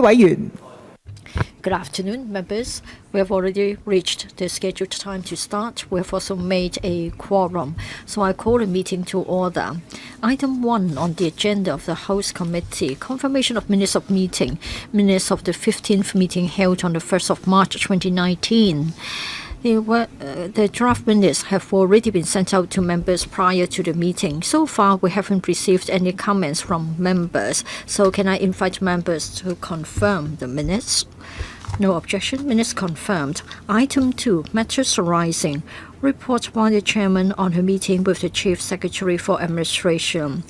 委員。 Good afternoon, members. We have already reached the scheduled time to start. We have also made a quorum, so I call the meeting to order. Item 1 on the agenda of the House Committee, confirmation of minutes of meeting, minutes of the 15th meeting held on the 1st of March 2019. The draft minutes have already been sent out to members prior to the meeting. So far, we haven't received any comments from members. So can I invite members to confirm the minutes? No objection. Minutes confirmed. Item 2, matters arising. Report by the chairman on her meeting with the Chief Secretary for Administration.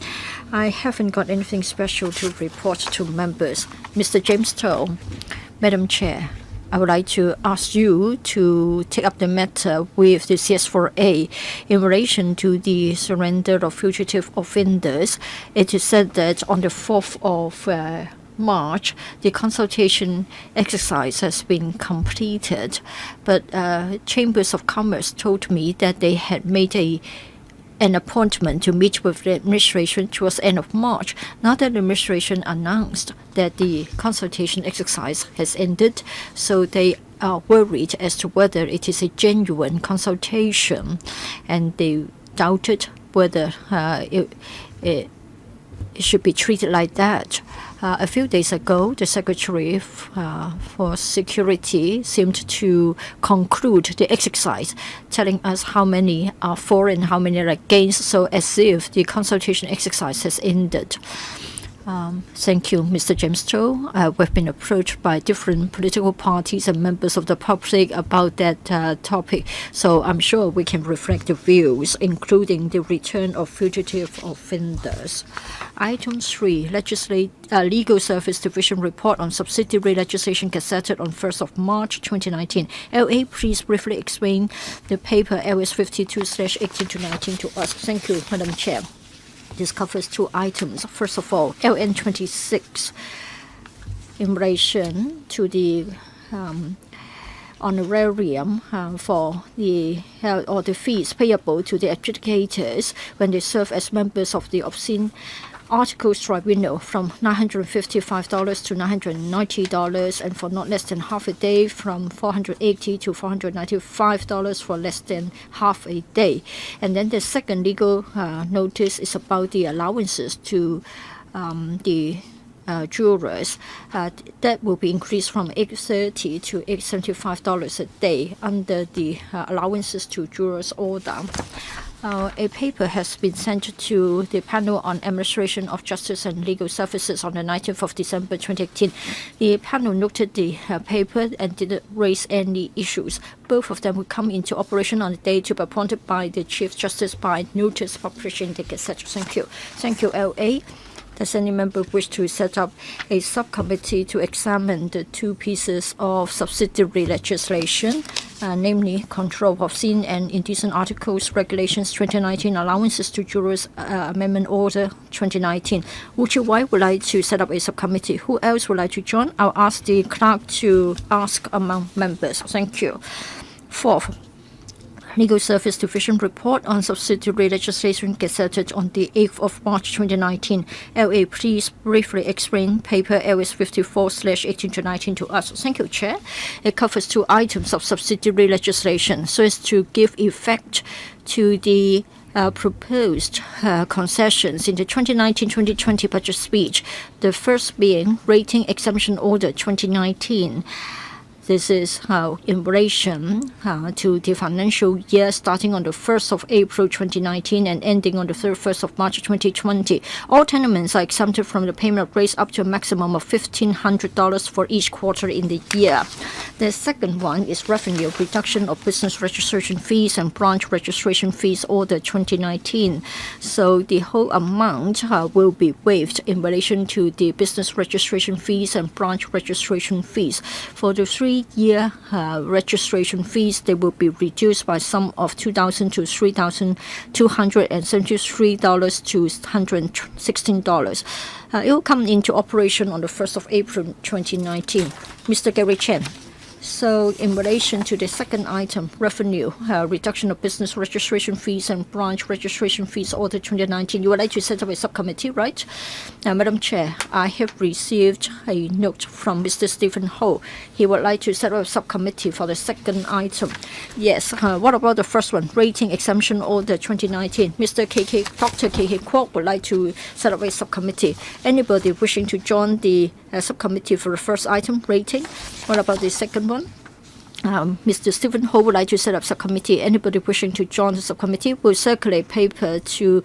I haven't got anything special to report to members. Mr. James Toh, Madam Chair, I would like to ask you to take up the matter with the CS4A in relation to the surrender of fugitive offenders. It is said that on the 4th of March, the consultation exercise has been completed, but Chambers of Commerce told me that they had made an appointment to meet with the administration towards the end of March. Now that the administration announced that the consultation exercise has ended, so they are worried as to whether it is a genuine consultation, and they doubted whether it should be treated like that. A few days ago, the Secretary for Security seemed to conclude the exercise, telling us how many are for and how many are against, so as if the consultation exercise has ended. Thank you, Mr. James Toh. We've been approached by different political parties and members of the public about that topic, so I'm sure we can reflect the views, including the return of fugitive offenders. Item 3, Legal Service Division report on subsidiary legislation gazetted on 1st of March 2019. LA, please briefly explain the paper LS 52/18-19 to us. Thank you, Madam Chair. This covers 2 items. First of all, LN 26 in relation to the honorarium for the fees payable to the adjudicators when they serve as members of the obscene Articles Tribunal from $955 to $990, and for not less than half a day from $480 to $495 for less than half a day. And then the second legal notice is about the allowances to the jurors. That will be increased from $830 to $875 a day under the allowances to jurors order. A paper has been sent to the panel on administration of justice and legal services on the 19th of December 2018. The panel noted the paper and didn't raise any issues. Both of them will come into operation on the day to be appointed by the Chief Justice by notice published in the Gazette. Thank you. Thank you, LA. Does any member wish to set up a subcommittee to examine the 2 pieces of subsidiary legislation, namely Control of Obscene and Indecent Articles Regulations 2019, Allowances to Jurors Amendment Order 2019? Would you like to set up a subcommittee? Who else would like to join? I'll ask the clerk to ask among members. Thank you. 4th, Legal Service Division report on subsidiary legislation gazetted on the 8th of March 2019. LA, please briefly explain paper LS 54/18-19 to us. Thank you, Chair. It covers 2 items of subsidiary legislation so as to give effect to the proposed concessions in the 2019-2020 budget speech. The first being Rating Exemption Order 2019. This is in relation to the financial year starting on the 1st of April 2019 and ending on the 31st of March 2020. All tenements are exempted from the payment of rates up to a maximum of $1,500 for each quarter in the year. The second one is Revenue Reduction of Business Registration Fees and Branch Registration Fees Order 2019. So the whole amount will be waived in relation to the business registration fees and branch registration fees. For the 3-year registration fees, they will be reduced by sum of $2,000 to $3,273 to $116. It will come into operation on the 1st of April 2019. Mr. Gary Chen, So in relation to the second item, revenue, reduction of business registration fees and branch registration fees order 2019, you would like to set up a subcommittee, right? Madam Chair, I have received a note from Mr. Stephen Ho. He would like to set up a subcommittee for the second item. Yes, what about the first one, rating exemption order 2019? Dr. K.K. Kwok would like to set up a subcommittee. Anybody wishing to join the subcommittee for the first item, rating? What about the second one? Mr. Stephen Ho would like to set up subcommittee. Anybody wishing to join the subcommittee will circulate paper to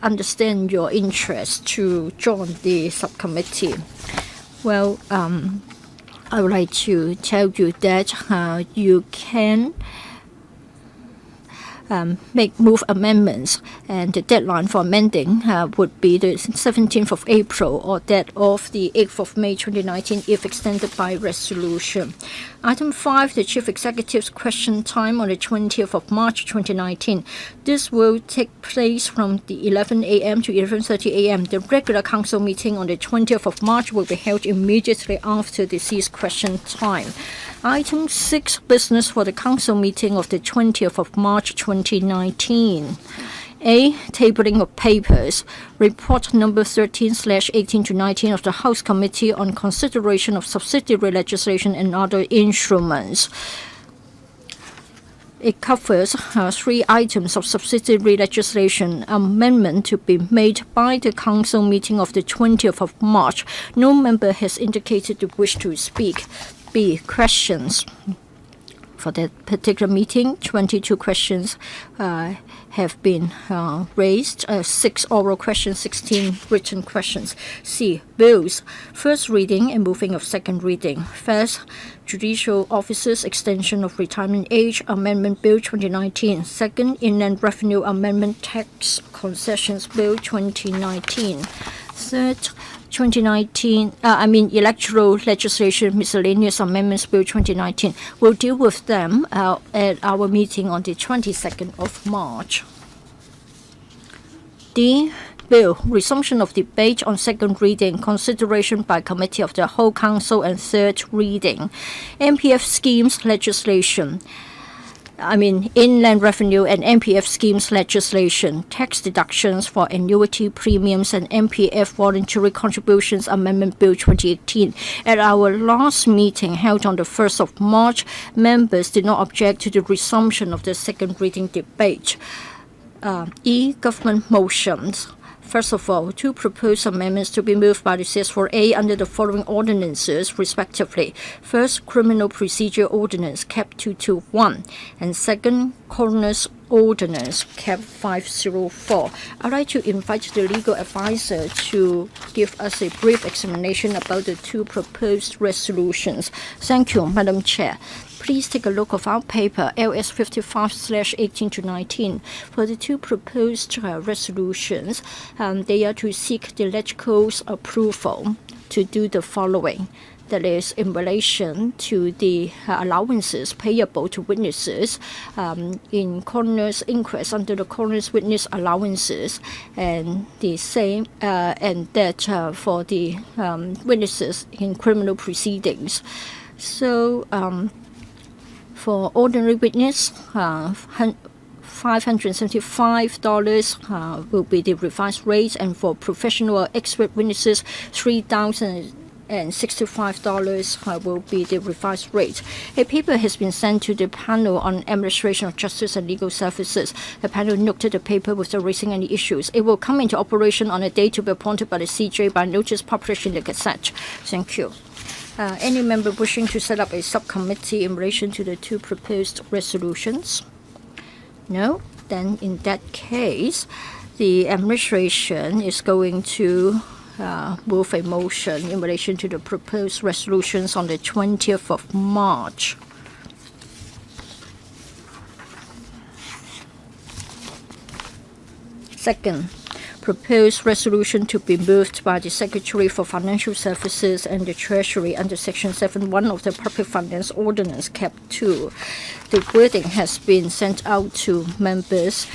understand your interest to join the subcommittee. Well, I would like to tell you that you can move amendments, and the deadline for amending would be the 17th of April or that of the 8th of May 2019 if extended by resolution. Item 5, the Chief Executive's question time on the 20th of March 2019. This will take place from the 11 a.m. to 11:30 a.m. The regular council meeting on the 20th of March will be held immediately after the ceased question time. Item 6, business for the council meeting of the 20th of March 2019. A. Tabling of papers. Report number 13/18-19 of the House Committee on Consideration of Subsidiary Legislation and Other Instruments. It covers 3 items of subsidiary legislation. Amendment to be made by the council meeting of the 20th of March. No member has indicated the wish to speak. B. Questions. For that particular meeting, 22 questions have been raised, 6 oral questions, 16 written questions. C. Bills. First reading and moving of second reading. First, Judicial Officers Extension of Retirement Age Amendment Bill 2019. Second, Inland Revenue Amendment Tax Concessions Bill 2019. Third, Electoral Legislation Miscellaneous Amendments Bill 2019. We'll deal with them at our meeting on the 22nd of March. D. Bill, resumption of debate on second reading, consideration by committee of the whole council and third reading. MPF schemes legislation. Inland Revenue and MPF schemes legislation, tax deductions for annuity premiums and MPF voluntary contributions amendment bill 2018. At our last meeting held on the 1st of March, members did not object to the resumption of the second reading debate. E. Government motions. First of all, 2 proposed amendments to be moved by the CS4A under the following ordinances, respectively. First, Criminal Procedure Ordinance, Cap 221, and second, Coroner's Ordinance, Cap 504. I'd like to invite the legal advisor to give us a brief explanation about the 2 proposed resolutions. Thank you, Madam Chair. Please take a look of our paper, LS 55/18-19. For the 2 proposed resolutions, they are to seek the LegCo's approval to do the following. That is, in relation to the allowances payable to witnesses in coroner's inquest under the coroner's witness allowances, and the same, and that for the witnesses in criminal proceedings. So, for ordinary witness, $575 will be the revised rate, and for professional or expert witnesses, $3,065 will be the revised rate. A paper has been sent to the panel on administration of justice and legal services. The panel noted the paper without raising any issues. It will come into operation on a date to be appointed by the CJ by notice published in the Gazette. Thank you. Any member wishing to set up a subcommittee in relation to the 2 proposed resolutions? No? Then in that case, the administration is going to move a motion in relation to the proposed resolutions on the 20th of March. Second, proposed resolution to be moved by the Secretary for Financial Services and the Treasury under Section 7.1 of the Public Finance Ordinance, Cap 2. The wording has been sent out to members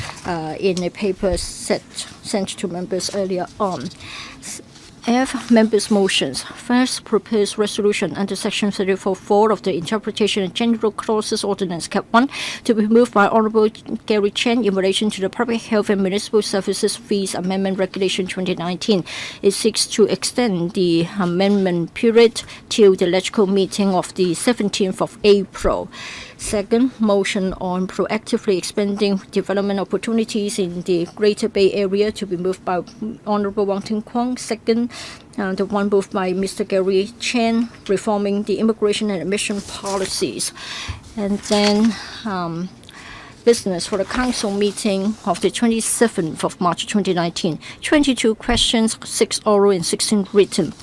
in a paper sent to members earlier on. F. Members' motions. First, proposed resolution under Section 34(4) of the Interpretation and General Clauses Ordinance Cap 1 to be moved by Honourable Gary Chen in relation to the Public Health and Municipal Services Fees Amendment Regulation 2019. It seeks to extend the amendment period till the legislative meeting of the 17th of April. Second, motion on proactively expanding development opportunities in the Greater Bay Area to be moved by Honourable Wang Ting-kwong. Second, the one moved by Mr. Gary Chen, reforming the immigration and admission policies. And then business for the council meeting of the 27th of March 2019. 22 questions, 6 oral and 16 written.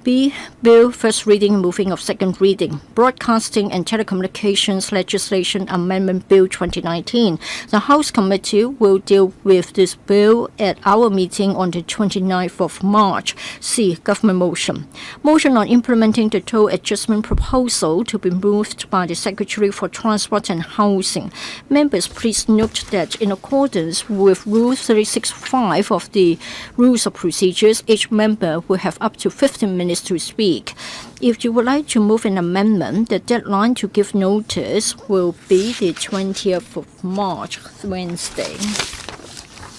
B. Bill first reading and moving of second reading. Broadcasting and Telecommunications Legislation Amendment Bill 2019. The House Committee will deal with this bill at our meeting on the 29th of March. C. Government motion. Motion on implementing the toll adjustment proposal to be moved by the Secretary for Transport and Housing. Members, please note that in accordance with Rule 36(5) of the Rules of Procedures, each member will have up to 15 minutes to speak. If you would like to move an amendment, the deadline to give notice will be the 20th of March, Wednesday.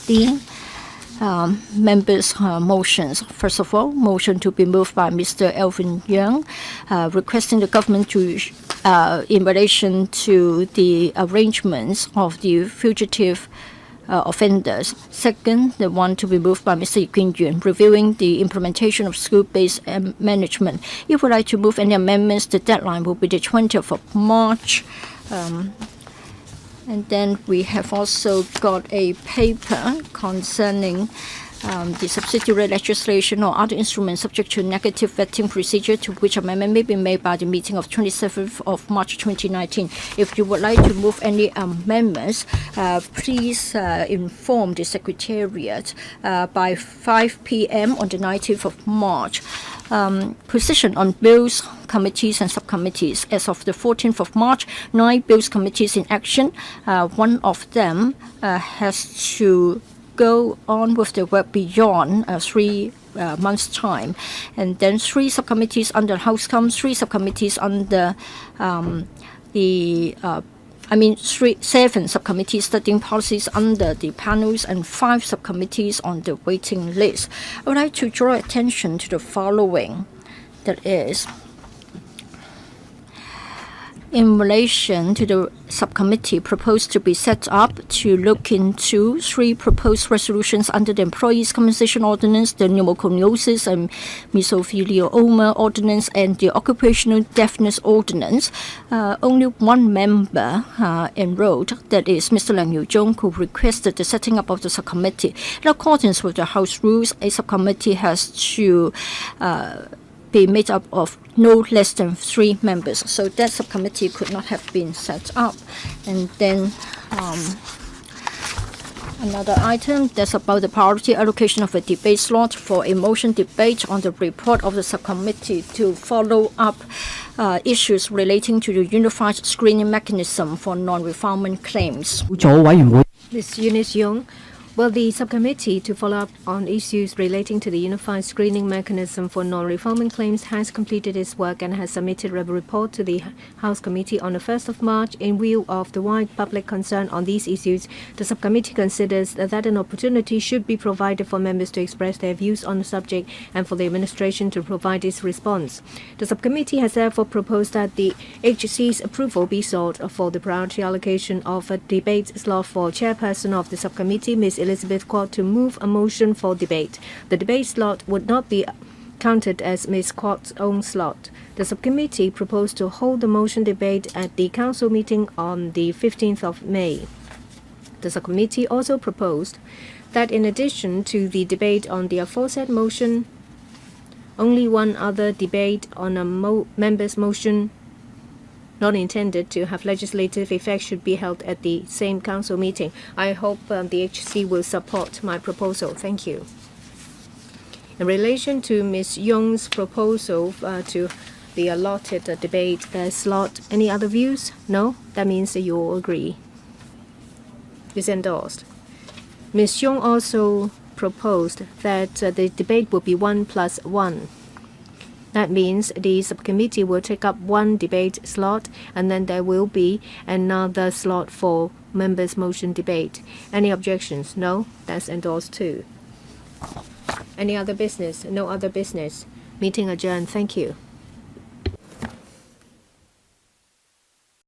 The members' motions. First of all, motion to be moved by Mr. Alvin Young, requesting the government to, in relation to the arrangements of the fugitive offenders. Second, the one to be moved by Mr. Yuen Yuen, reviewing the implementation of school-based management. If you would like to move any amendments, the deadline will be the 20th of March. And then we have also got a paper concerning the subsidiary legislation or other instruments subject to negative vetting procedure to which amendment may be made by the meeting of 27th of March 2019. If you would like to move any amendments, please inform the Secretariat by 5 p.m. on the 19th of March. Position on bills, committees and subcommittees. As of the 14th of March, 9 bills committees in action. One of them has to go on with the work beyond 3 months' time. And then 3 subcommittees under House Comm, 3 subcommittees under 7 subcommittees studying policies under the panels and 5 subcommittees on the waiting list. I would like to draw attention to the following. That is, in relation to the subcommittee proposed to be set up to look into 3 proposed resolutions under the Employees' Compensation Ordinance, the Pneumoconiosis and Mesothelioma Ordinance, and the Occupational Deafness Ordinance. Only one member enrolled, that is Mr. Liang Yu-zhong, who requested the setting up of the subcommittee. In accordance with the House rules, a subcommittee has to be made up of no less than 3 members. So that subcommittee could not have been set up. And then another item, that's about the priority allocation of a debate slot for a motion debate on the report of the subcommittee to follow up issues relating to the unified screening mechanism for non-refoulement claims. Ms. Eunice Young. Well, the subcommittee to follow up on issues relating to the unified screening mechanism for non-refoulement claims has completed its work and has submitted a report to the House Committee on the 1st of March. In view of the wide public concern on these issues, the subcommittee considers that an opportunity should be provided for members to express their views on the subject and for the administration to provide its response. The subcommittee has therefore proposed that the HC's approval be sought for the priority allocation of a debate slot for chairperson of the subcommittee, Ms. Elizabeth Kwok, to move a motion for debate. The debate slot would not be counted as Ms. Kwok's own slot. The subcommittee proposed to hold the motion debate at the council meeting on the 15th of May. The subcommittee also proposed that in addition to the debate on the aforesaid motion, only one other debate on a member's motion not intended to have legislative effect should be held at the same council meeting. I hope the HC will support my proposal. Thank you. In relation to Ms. Young's proposal to the allotted debate slot, any other views? No? That means that you all agree. It's endorsed. Ms. Young also proposed that the debate will be 1+1. That means the subcommittee will take up one debate slot, and then there will be another slot for members' motion debate. Any objections? No? That's endorsed too. Any other business? No other business. Meeting adjourned. Thank you.